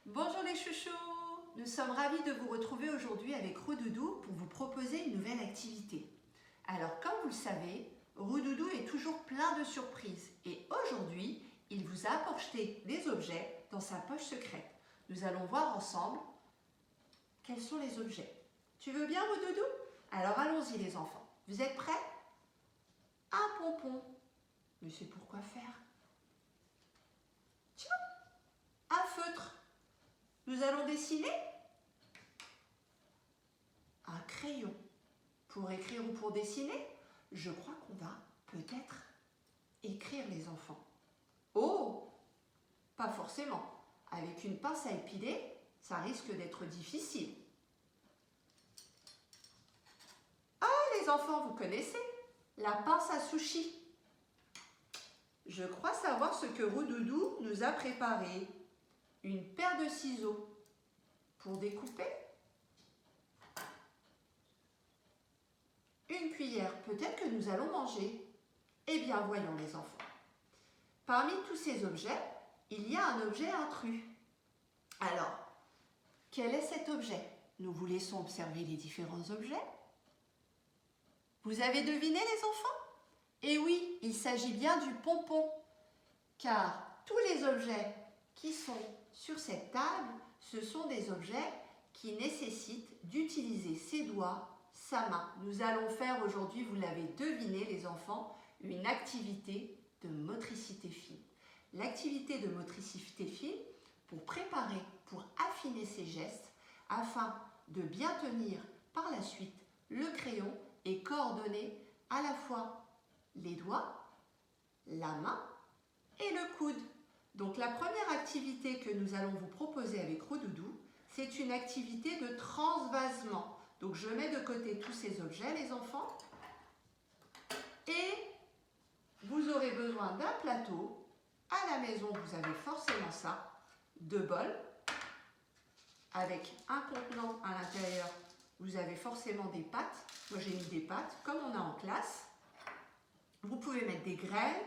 Bonjour les chouchous, nous sommes ravis de vous retrouver aujourd'hui avec Roudoudou pour vous proposer une nouvelle activité. Alors comme vous le savez, Roudoudou est toujours plein de surprises et aujourd'hui, il vous a apporté des objets dans sa poche secrète. Nous allons voir ensemble quels sont les objets. Tu veux bien Roudoudou? Alors allons-y les enfants, vous êtes prêts? Un pompon, mais c'est pour quoi faire? Tiens, un feutre. Nous allons dessiner un crayon. Pour écrire ou pour dessiner, je crois qu'on va peut-être écrire les enfants. Oh, pas forcément. Avec une pince à épiler, ça risque d'être difficile. Ah, les enfants, vous connaissez la pince à sushi. Je crois savoir ce que Roudoudou nous a préparé. Une paire de ciseaux pour découper. Une cuillère, peut-être que nous allons manger. Eh bien, voyons les enfants. Parmi tous ces objets, il y a un objet intrus. Alors, quel est cet objet? Nous vous laissons observer les différents objets. Vous avez deviné les enfants? Eh oui, il s'agit bien du pompon, car tous les objets qui sont sur cette table, ce sont des objets qui nécessitent d'utiliser ses doigts, sa main. Nous allons faire aujourd'hui, vous l'avez deviné les enfants, une activité de motricité fine. L'activité de motricité fine pour préparer, pour affiner ses gestes afin de bien tenir par la suite le crayon et coordonner à la fois les doigts, la main et le coude. Donc la première activité que nous allons vous proposer avec Roudoudou, c'est une activité de transvasement. Donc je mets de côté tous ces objets les enfants et vous aurez besoin d'un plateau. À la maison vous avez forcément ça, deux bols avec un contenant à l'intérieur. Vous avez forcément des pâtes. Moi j'ai mis des pâtes comme on a en classe. Vous pouvez mettre des graines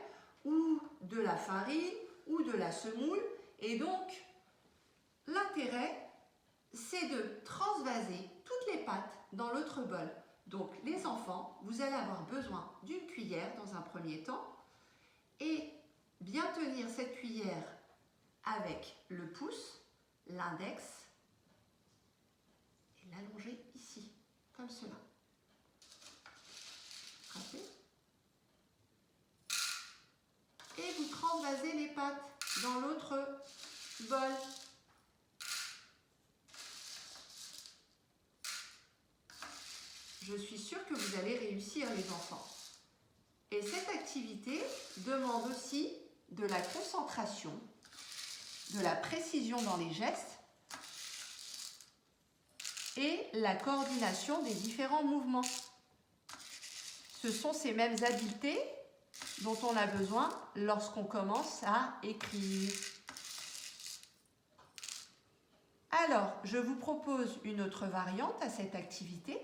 ou de la farine ou de la semoule. Et donc, l'intérêt, c'est de transvaser toutes les pâtes dans l'autre bol. Donc, les enfants, vous allez avoir besoin d'une cuillère dans un premier temps et bien tenir cette cuillère avec le pouce, l'index et l'allonger ici, comme cela. Frappez. Et vous transvasez les pâtes dans l'autre bol. Je suis sûre que vous allez réussir les enfants. Et cette activité demande aussi de la concentration, de la précision dans les gestes et la coordination des différents mouvements. Ce sont ces mêmes habiletés dont on a besoin lorsqu'on commence à écrire. Alors, je vous propose une autre variante à cette activité.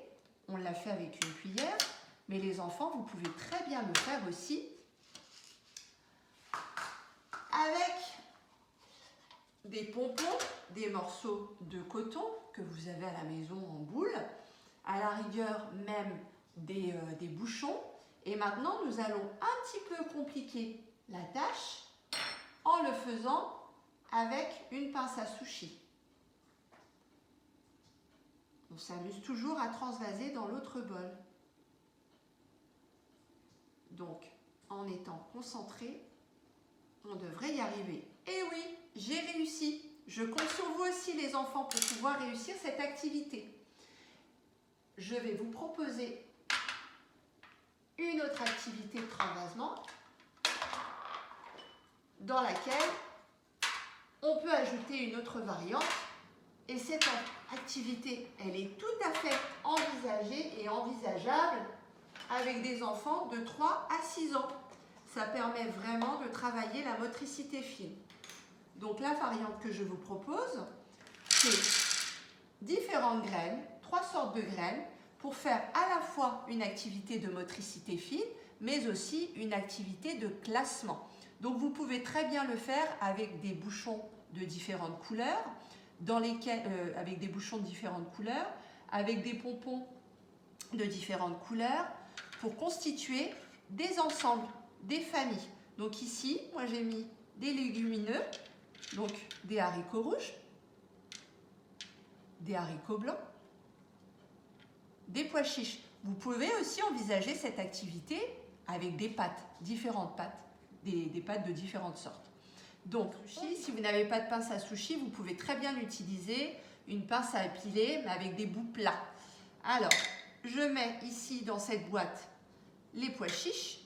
On l'a fait avec une cuillère, mais les enfants, vous pouvez très bien le faire aussi avec des pompons, des morceaux de coton que vous avez à la maison en boule, à la rigueur même des bouchons. Et maintenant, nous allons un petit peu compliquer la tâche en le faisant avec une pince à sushi. On s'amuse toujours à transvaser dans l'autre bol. Donc, en étant concentré, on devrait y arriver. Et oui, j'ai réussi. Je compte sur vous aussi les enfants pour pouvoir réussir cette activité. Je vais vous proposer une autre activité de transvasement dans laquelle on peut ajouter une autre variante. Et cette activité, elle est tout à fait envisagée et envisageable avec des enfants de 3 à 6 ans. Ça permet vraiment de travailler la motricité fine. Donc la variante que je vous propose, c'est différentes graines, 3 sortes de graines, pour faire à la fois une activité de motricité fine, mais aussi une activité de classement. Donc vous pouvez très bien le faire avec des bouchons de différentes couleurs. avec des bouchons de différentes couleurs, avec des pompons de différentes couleurs, pour constituer des ensembles, des familles. Donc ici, moi j'ai mis des légumineux, donc des haricots rouges, des haricots blancs, des pois chiches. Vous pouvez aussi envisager cette activité avec des pâtes, différentes pâtes, des pâtes de différentes sortes. Donc, si vous n'avez pas de pince à sushi, vous pouvez très bien utiliser une pince à épiler, mais avec des bouts plats. Alors, je mets ici dans cette boîte les pois chiches.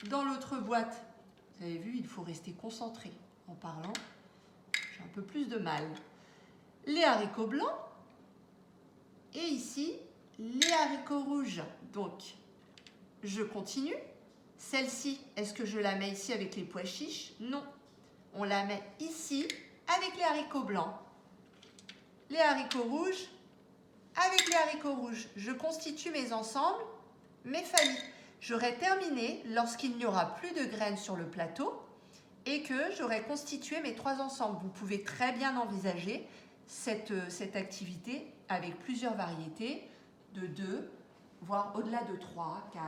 Dans l'autre boîte, vous avez vu, il faut rester concentré en parlant. J'ai un peu plus de mal. Les haricots blancs. Et ici, les haricots rouges. Donc, je continue. Celle-ci, est-ce que je la mets ici avec les pois chiches? Non. On la met ici avec les haricots blancs. Les haricots rouges avec les haricots rouges. Je constitue mes ensembles, mes familles. J'aurai terminé lorsqu'il n'y aura plus de graines sur le plateau et que j'aurai constitué mes 3 ensembles. Vous pouvez très bien envisager cette activité avec plusieurs variétés de 2, voire au-delà de 3, 4,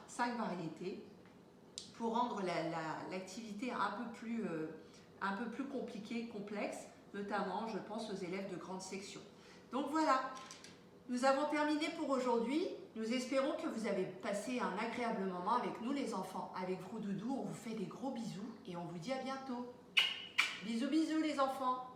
5 variétés pour rendre l'activité un peu plus compliquée, complexe, notamment, je pense, aux élèves de grande section. Donc voilà, nous avons terminé pour aujourd'hui. Nous espérons que vous avez passé un agréable moment avec nous les enfants, avec Vrodoudou. On vous fait des gros bisous et on vous dit à bientôt. Bisous bisous les enfants.